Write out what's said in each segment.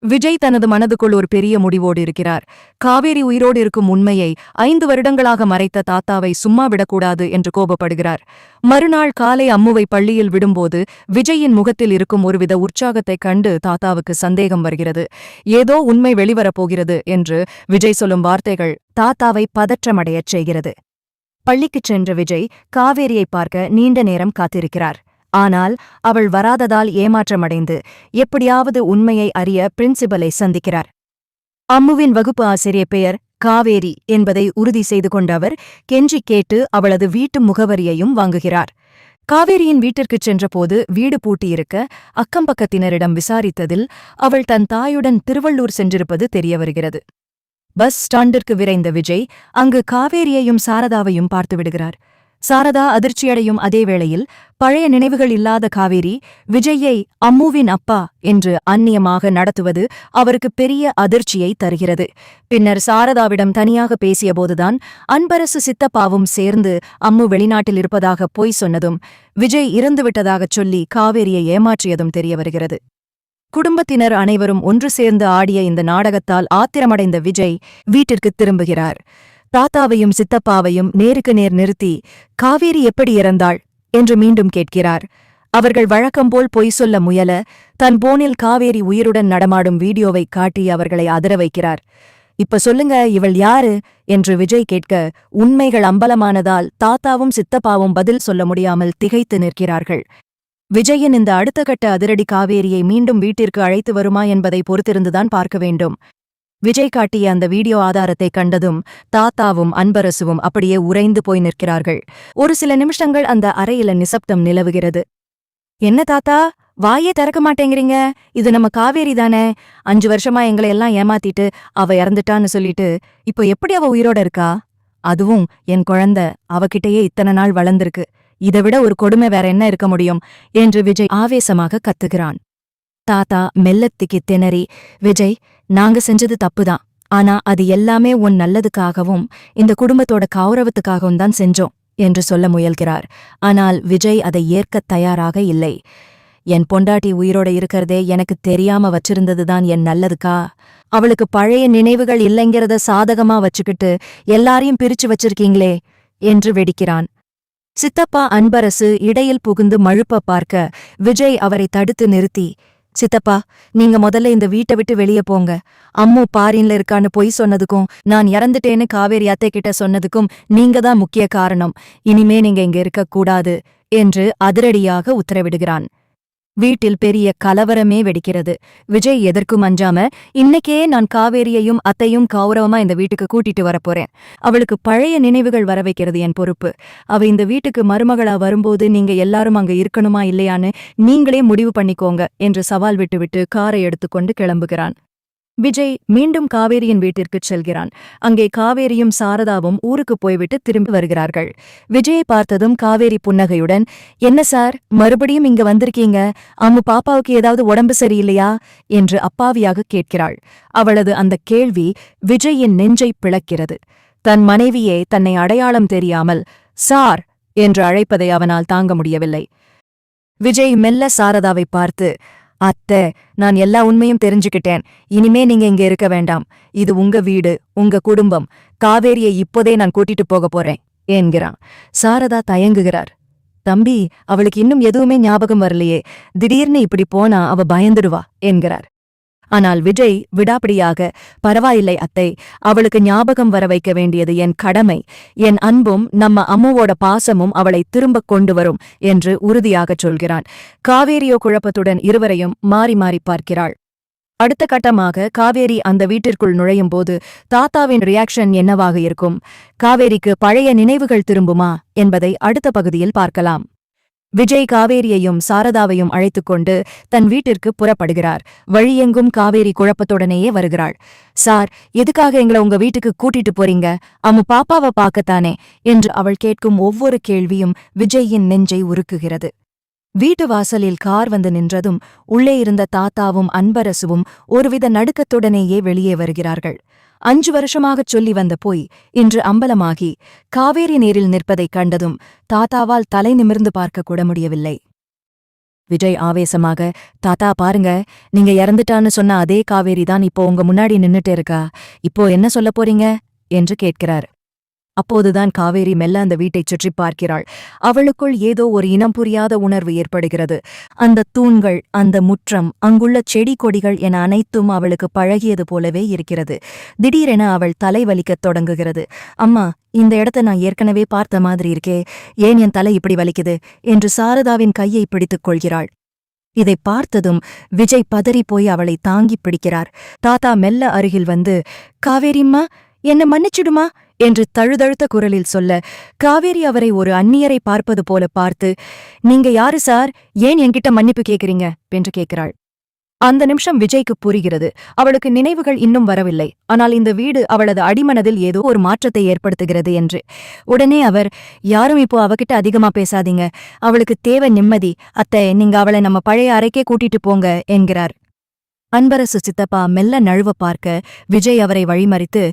விஜய் தனது மனதுக்குள் ஒரு பெரிய முடிவோடு இருக்கிறார். காவேரி உயிரோடு இருக்கும் உண்மையை 5 வருடங்களாக மறைத்த தாத்தாவை சும்மா விடக்கூடாது என்று கோபப்படுகிறார். மறுநாள் காலை அம்முவை பள்ளியில் விடும்போது விஜயின் முகத்தில் இருக்கும் ஒருவித உற்சாகத்தைக் கண்டு தாத்தாவுக்கு சந்தேகம் வருகிறது. ஏதோ உண்மை வெளிவரப்போகிறது என்று விஜய் சொல்லும் வார்த்தைகள் தாத்தாவை பதற்றமடையச் செய்கிறது. பள்ளிக்குச் சென்ற விஜய் காவேரியை பார்க்க நீண்ட நேரம் காத்திருக்கிறார். ஆனால் அவள் வராததால் ஏமாற்றமடைந்து எப்படியாவது உண்மையை அறிய பிரின்சிபலை சந்திக்கிறார். அம்முவின் வகுப்பு ஆசிரியர் பெயர் காவேரி என்பதை உறுதி செய்து கொண்ட அவர் கெஞ்சி கேட்டு அவளது வீட்டு முகவரியையும் வாங்குகிறார். காவேரியின் வீட்டிற்குச் சென்றபோது வீடு பூட்டியிருக்க அக்கம்பக்கத்தினரிடம் விசாரித்ததில் அவள் தன் தாயுடன் திருவள்ளூர் சென்றிருப்பது தெரியவருகிறது. பஸ் ஸ்டாண்டிற்கு விரைந்த விஜய் அங்கு காவேரியையும் சாரதாவையும் பார்த்துவிடுகிறார். சாரதா அதிர்ச்சியடையும் அதே வேளையில் பழைய நினைவுகள் இல்லாத காவேரி விஜய்யை அம்முவின் அப்பா என்று அந்நியமாக நடத்துவது அவருக்கு பெரிய அதிர்ச்சியை தருகிறது. பின்னர் சாரதாவிடம் தனியாக பேசியபோதுதான் அன்பரசு சித்தப்பாவும் சேர்ந்து அம்மு வெளிநாட்டில் இருப்பதாக பொய் சொன்னதும் விஜய் இறந்துவிட்டதாகச் சொல்லி காவேரியை ஏமாற்றியதும் தெரியவருகிறது. குடும்பத்தினர் அனைவரும் ஒன்று சேர்ந்து ஆடிய இந்த நாடகத்தால் ஆத்திரமடைந்த விஜய் வீட்டிற்கு திரும்புகிறார். தாத்தாவையும் சித்தப்பாவையும் நேருக்கு நேர் நிறுத்தி காவேரி எப்படி இறந்தாள் என்று மீண்டும் கேட்கிறார். அவர்கள் வழக்கம்போல் பொய் சொல்ல முயல தன் போனில் காவேரி உயிருடன் நடமாடும் வீடியோவை காட்டி அவர்களை அதிர வைக்கிறார். இப்ப சொல்லுங்க, இவள் யாரு என்று விஜய் கேட்க உண்மைகள் அம்பலமானதால் தாத்தாவும் சித்தப்பாவும் பதில் சொல்ல முடியாமல் திகைத்து நிற்கிறார்கள். விஜயின் இந்த அடுத்த கட்ட அதிரடி காவேரியை மீண்டும் வீட்டிற்கு அழைத்து வருமா என்பதை பொறுத்திருந்துதான் பார்க்க வேண்டும். விஜய் காட்டிய அந்த வீடியோ ஆதாரத்தை கண்டதும் தாத்தாவும் அன்பரசுவும் அப்படியே உறைந்து போய் நிற்கிறார்கள். ஒரு சில நிமிஷங்கள் அந்த அறையில நிசப்தம் நிலவுகிறது. என்ன தாத்தா, வாயே திறக்க மாட்டேங்கிறீங்க? இது நம்ம காவேரி தானே? 5 வருஷமா எங்களை எல்லாம் ஏமாத்திட்டு அவ இறந்துட்டான்னு சொல்லிட்டு இப்போ எப்படி அவ உயிரோட இருக்கா? அதுவும் என் குழந்தை அவகிட்டயே இத்தனை நாள் வளர்ந்திருக்கு. இதைவிட ஒரு கொடுமை வேற என்ன இருக்க முடியும் என்று விஜய் ஆவேசமாக கத்துகிறான். தாத்தா மெல்லத்திக்கு திணறி, விஜய், நாங்க செஞ்சது தப்புதான். ஆனா அது எல்லாமே உன் நல்லதுக்காகவும் இந்த குடும்பத்தோட கௌரவத்துக்காகவும் தான் செஞ்சோம் என்று சொல்ல முயல்கிறார். ஆனால் விஜய் அதை ஏற்கத் தயாராக இல்லை. என் பொண்டாட்டி உயிரோட இருக்கிறதே எனக்கு தெரியாம வச்சிருந்ததுதான் என் நல்லதுக்கா? அவளுக்கு பழைய நினைவுகள் இல்லைங்கிறத சாதகமா வச்சுக்கிட்டு எல்லாரையும் பிரிச்சு வச்சிருக்கீங்களே என்று வெடிக்கிறான். சித்தப்பா அன்பரசு இடையில் புகுந்து மழுப்ப பார்க்க விஜய் அவரை தடுத்து நிறுத்தி, சித்தப்பா, நீங்க முதல்ல இந்த வீட்டை விட்டு வெளியே போங்க. அம்மு பாரின்ல இருக்கான்னு பொய் சொன்னதுக்கும் நான் இறந்துட்டேன்னு காவேரி அத்தை கிட்ட சொன்னதுக்கும் நீங்க தான் முக்கிய காரணம். இனிமே நீங்க இங்க இருக்க கூடாது என்று அதிரடியாக உத்தரவிடுகிறான். வீட்டில் பெரிய கலவரமே வெடிக்கிறது. விஜய் எதற்கும் அஞ்சாம, இன்னைக்கே நான் காவேரியையும் அத்தையும் கௌரவமா இந்த வீட்டுக்கு கூட்டிட்டு வரப்போறேன். அவளுக்கு பழைய நினைவுகள் வர வைக்கிறது என் பொறுப்பு. அவ இந்த வீட்டுக்கு மருமகளா வரும்போது நீங்க எல்லாரும் அங்க இருக்கணுமா இல்லையான்னு நீங்களே முடிவு பண்ணிக்கோங்க என்று சவால் விட்டுவிட்டு காரை எடுத்துக்கொண்டு கிளம்புகிறான். விஜய் மீண்டும் காவேரியின் வீட்டிற்குச் செல்கிறான். அங்கே காவேரியும் சாரதாவும் ஊருக்கு போய்விட்டு திரும்பி வருகிறார்கள். விஜயை பார்த்ததும் காவேரி புன்னகையுடன், என்ன சார், மறுபடியும் இங்க வந்திருக்கீங்க? அம்மு பாப்பாவுக்கு ஏதாவது உடம்பு சரியில்லையா என்று அப்பாவியாக கேட்கிறாள். அவளது அந்த கேள்வி விஜயின் நெஞ்சை பிளக்கிறது. தன் மனைவியே தன்னை அடையாளம் தெரியாமல் சார் என்று அழைப்பதை அவனால் தாங்க முடியவில்லை. விஜய் மெல்ல சாரதாவை பார்த்து, அத்தை, நான் எல்லா உண்மையும் தெரிஞ்சுக்கிட்டேன். இனிமே நீங்க இங்க இருக்க வேண்டாம். இது உங்க வீடு, உங்க குடும்பம். காவேரியை இப்போதே நான் கூட்டிட்டு போக போறேன் என்கிறான். சாரதா தயங்குகிறார். தம்பி, அவளுக்கு இன்னும் எதுவுமே ஞாபகம் வரலையே, திடீர்னு இப்படி போனா அவ பயந்துடுவா என்கிறார். ஆனால் விஜய் விடாப்பிடியாக, பரவாயில்லை அத்தை, அவளுக்கு ஞாபகம் வர வைக்க வேண்டியது என் கடமை. என் அன்பும் நம்ம அம்முவோட பாசமும் அவளை திரும்பக் கொண்டு வரும் என்று உறுதியாகச் சொல்கிறான். காவேரியோ குழப்பத்துடன் இருவரையும் மாறி மாறி பார்க்கிறாள். அடுத்த கட்டமாக காவேரி அந்த வீட்டிற்குள் நுழையும்போது தாத்தாவின் ரியாக்ஷன் என்னவாக இருக்கும்? காவேரிக்கு பழைய நினைவுகள் திரும்புமா என்பதை அடுத்த பகுதியில் பார்க்கலாம். விஜய் காவேரியையும் சாரதாவையும் அழைத்துக்கொண்டு தன் வீட்டிற்கு புறப்படுகிறார். வழியெங்கும் காவேரி குழப்பத்துடனேயே வருகிறாள். சார், எதுக்காக எங்களை உங்க வீட்டுக்கு கூட்டிட்டு போறீங்க? அம்மு பாப்பாவை பார்க்கத்தானே என்று அவள் கேட்கும் ஒவ்வொரு கேள்வியும் விஜயின் நெஞ்சை உருக்குகிறது. வீட்டு வாசலில் கார் வந்து நின்றதும் உள்ளே இருந்த தாத்தாவும் அன்பரசுவும் ஒருவித நடுக்கத்துடனேயே வெளியே வருகிறார்கள். 5 வருஷமாகச் சொல்லி வந்த பொய் இன்று அம்பலமாகி காவேரி நேரில் நிற்பதைக் கண்டதும் தாத்தாவால் தலை நிமிர்ந்து பார்க்க கூட முடியவில்லை. விஜய் ஆவேசமாக, தாத்தா பாருங்க, நீங்க இறந்துட்டான்னு சொன்ன அதே காவேரி தான் இப்போ உங்க முன்னாடி நின்னுட்டு இருக்கா. இப்போ என்ன சொல்லப் போறீங்க என்று கேட்கிறார். அப்போதுதான் காவேரி மெல்ல அந்த வீட்டைச் சுற்றி பார்க்கிறாள். அவளுக்குள் ஏதோ ஒரு இனம் புரியாத உணர்வு ஏற்படுகிறது. அந்த தூண்கள், அந்த முற்றம், அங்குள்ள செடி கொடிகள் என அனைத்தும் அவளுக்கு பழகியது போலவே இருக்கிறது. திடீரென அவள் தலை வலிக்கத் தொடங்குகிறது. அம்மா, இந்த இடத்த நான் ஏற்கனவே பார்த்த மாதிரி இருக்கே, ஏன் என் தலை இப்படி வலிக்குது என்று சாரதாவின் கையை பிடித்துக் கொள்கிறாள். இதை பார்த்ததும் விஜய் பதறிப்போய் அவளை தாங்கிப் பிடிக்கிறார். தாத்தா மெல்ல அருகில் வந்து, காவேரிம்மா, என்ன மன்னிச்சிடுமா என்று தழுதழுத்த குரலில் சொல்ல, காவேரி அவரை ஒரு அந்நியரை பார்ப்பது போல பார்த்து, நீங்க யாரு சார், ஏன் என்கிட்ட மன்னிப்பு கேக்குறீங்க என்று கேட்கிறாள். அந்த நிமிஷம் விஜய்க்கு புரிகிறது. அவளுக்கு நினைவுகள் இன்னும் வரவில்லை. ஆனால் இந்த வீடு அவளது அடிமனதில் ஏதோ ஒரு மாற்றத்தை ஏற்படுத்துகிறது என்று. உடனே அவர், யாரும் இப்போ அவகிட்ட அதிகமா பேசாதீங்க, அவளுக்கு தேவை நிம்மதி. அத்தை, நீங்க அவளை நம்ம பழைய அறைக்கே கூட்டிட்டு போங்க என்கிறார். அன்பரசு சித்தப்பா மெல்ல நழுவ பார்க்க விஜய் அவரை வழிமறித்து,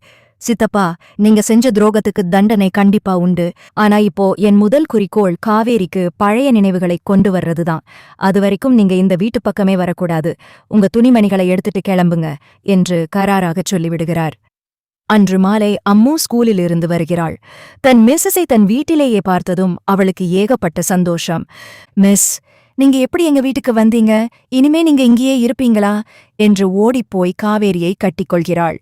சித்தப்பா, நீங்க செஞ்ச துரோகத்துக்கு தண்டனை கண்டிப்பா உண்டு. ஆனா இப்போ என் முதல் குறிக்கோள் காவேரிக்கு பழைய நினைவுகளை கொண்டு வர்றதுதான். அதுவரைக்கும் நீங்க இந்த வீட்டு பக்கமே வரக்கூடாது. உங்க துணிமணிகளை எடுத்துட்டு கிளம்புங்க என்று கராராகச் சொல்லிவிடுகிறார். அன்று மாலை அம்மு ஸ்கூலில் இருந்து வருகிறாள். தன் மிஸ்ஸஸை தன் வீட்டிலேயே பார்த்ததும் அவளுக்கு ஏகப்பட்ட சந்தோஷம். மிஸ், நீங்க எப்படி எங்க வீட்டுக்கு வந்தீங்க? இனிமே நீங்க இங்கேயே இருப்பீங்களா என்று ஓடிப்போய் காவேரியை கட்டிக்கொள்கிறாள்.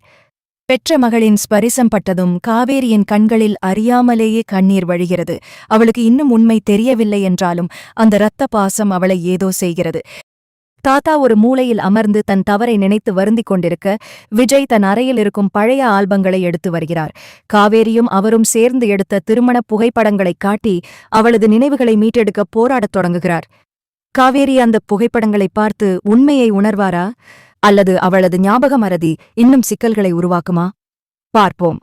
பெற்ற மகளின் ஸ்பரிசம் பட்டதும் காவேரியின் கண்களில் அறியாமலேயே கண்ணீர் வழிகிறது. அவளுக்கு இன்னும் உண்மை தெரியவில்லை என்றாலும் அந்த இரத்த பாசம் அவளை ஏதோ செய்கிறது. தாத்தா ஒரு மூலையில் அமர்ந்து தன் தவறை நினைத்து வருந்திக் கொண்டிருக்க, விஜய் தன் அறையில் இருக்கும் பழைய ஆல்பங்களை எடுத்து வருகிறார். காவேரியும் அவரும் சேர்ந்து எடுத்த திருமண புகைப்படங்களைக் காட்டி அவளது நினைவுகளை மீட்டெடுக்க போராடத் தொடங்குகிறார். காவேரி அந்த புகைப்படங்களை பார்த்து உண்மையை உணர்வாரா, அல்லது அவளது ஞாபக மறதி இன்னும் சிக்கல்களை உருவாக்குமா? பார்ப்போம்.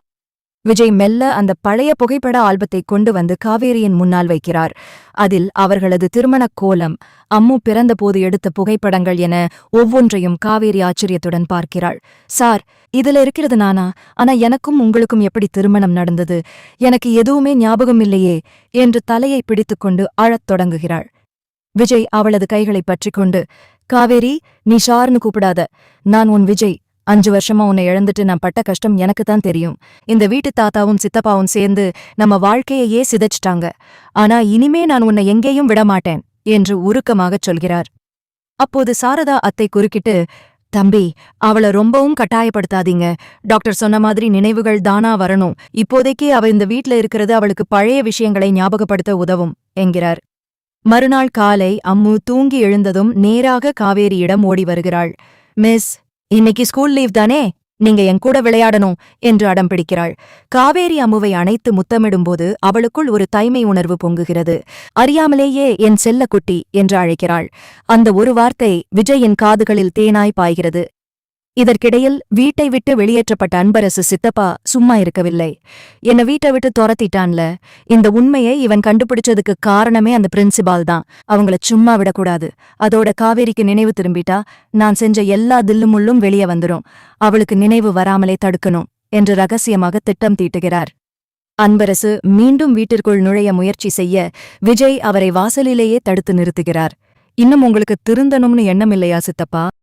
விஜய் மெல்ல அந்த பழைய புகைப்பட ஆல்பத்தை கொண்டு வந்து காவேரியின் முன்னால் வைக்கிறார். அதில் அவர்களது திருமணக் கோலம், அம்மு பிறந்தபோது எடுத்த புகைப்படங்கள் என ஒவ்வொன்றையும் காவேரி ஆச்சரியத்துடன் பார்க்கிறாள். சார், இதுல இருக்கிறது நானா? ஆனா எனக்கும் உங்களுக்கும் எப்படி திருமணம் நடந்தது? எனக்கு எதுவுமே ஞாபகம் இல்லையே என்று தலையை பிடித்துக்கொண்டு அழத் தொடங்குகிறாள். விஜய் அவளது கைகளைப் பற்றிக்கொண்டு, காவேரி, நீ ஷார்னு கூப்பிடாத. நான் உன் விஜய். 5 வருஷமா உன்னை இழந்துட்டு நான் பட்ட கஷ்டம் எனக்குத்தான் தெரியும். இந்த வீட்டு தாத்தாவும் சித்தப்பாவும் சேர்ந்து நம்ம வாழ்க்கையையே சிதைச்சிட்டாங்க. ஆனா இனிமே நான் உன்னை எங்கேயும் விடமாட்டேன் என்று உருக்கமாகச் சொல்கிறார். அப்போது சாரதா அத்தை குறுக்கிட்டு, தம்பி, அவளை ரொம்பவும் கட்டாயப்படுத்தாதீங்க. டாக்டர் சொன்ன மாதிரி நினைவுகள் தானா வரணும். இப்போதைக்கே அவ இந்த வீட்ல இருக்கிறது அவளுக்கு பழைய விஷயங்களை ஞாபகப்படுத்த உதவும் என்கிறார். மறுநாள் காலை அம்மு தூங்கி எழுந்ததும் நேராக காவேரியிடம் ஓடி வருகிறாள். மிஸ், இன்னைக்கு ஸ்கூல் லீவ் தானே, நீங்க என் கூட விளையாடணும் என்று அடம் பிடிக்கிறாள். காவேரி அம்முவை அணைத்து முத்தமிடும்போது அவளுக்குள் ஒரு தாய்மை உணர்வு பொங்குகிறது. அறியாமலேயே என் செல்லக்குட்டி என்று அழைக்கிறாள். அந்த ஒரு வார்த்தை விஜயின் காதுகளில் தேனாய் பாய்கிறது. இதற்கிடையில் வீட்டை விட்டு வெளியேற்றப்பட்ட அன்பரசு சித்தப்பா சும்மா இருக்கவில்லை. என்ன வீட்டை விட்டு துரத்திட்டான்ல, இந்த உண்மையை இவன் கண்டுபிடிச்சதுக்கு காரணமே அந்த பிரின்சிபால் தான். அவங்கள சும்மா விடக்கூடாது. அதோட காவேரிக்கு நினைவு திரும்பிட்டா நான் செஞ்ச எல்லா தில்லுமுள்ளும் வெளியே வந்துரும். அவளுக்கு நினைவு வராமலே தடுக்கணும் என்று ரகசியமாக திட்டம் தீட்டுகிறார். அன்பரசு மீண்டும் வீட்டிற்குள் நுழைய முயற்சி செய்ய விஜய் அவரை வாசலிலேயே தடுத்து நிறுத்துகிறார். இன்னும் உங்களுக்கு திருந்தணும்னு எண்ணம் இல்லையா சித்தப்பா?